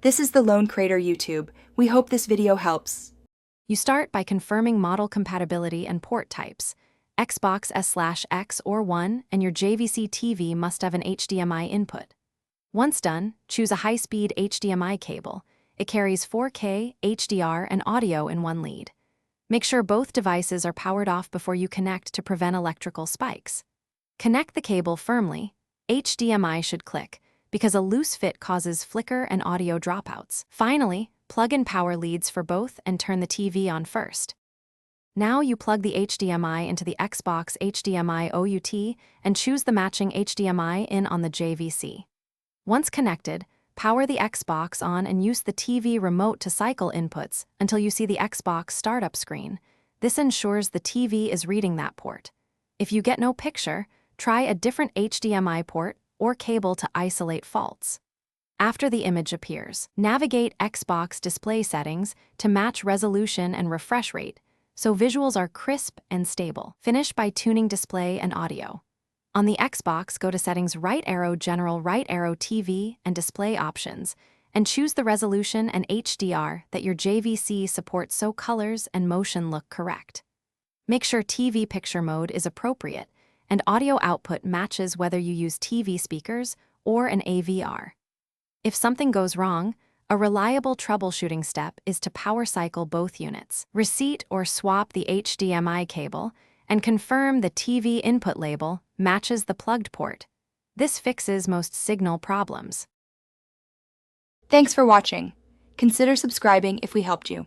This is the Lone Crater YouTube. We hope this video helps. You start by confirming model compatibility and port types. Xbox S/X or 1 and your JVC TV must have an HDMI input. Once done, choose a high-speed HDMI cable. It carries 4K, HDR, and audio in one lead. Make sure both devices are powered off before you connect to prevent electrical spikes. Connect the cable firmly. HDMI should click, because a loose fit causes flicker and audio dropouts. Finally, plug in power leads for both and turn the TV on first. Now you plug the HDMI into the Xbox HDMI OUT and choose the matching HDMI in on the JVC. Once connected, power the Xbox on and use the TV remote to cycle inputs until you see the Xbox startup screen. This ensures the TV is reading that port. If you get no picture, try a different HDMI port or cable to isolate faults. After the image appears, navigate Xbox display settings to match resolution and refresh rate, so visuals are crisp and stable. Finish by tuning display and audio. On the Xbox, go to Settings, right arrow General, right arrow TV and Display Options, and choose the resolution and HDR that your JVC supports so colors and motion look correct. Make sure TV picture mode is appropriate and audio output matches whether you use TV speakers or an AVR. If something goes wrong, a reliable troubleshooting step is to power cycle both units, reseat or swap the HDMI cable, and confirm the TV input label matches the plugged port. This fixes most signal problems. Thanks for watching. Consider subscribing if we helped you.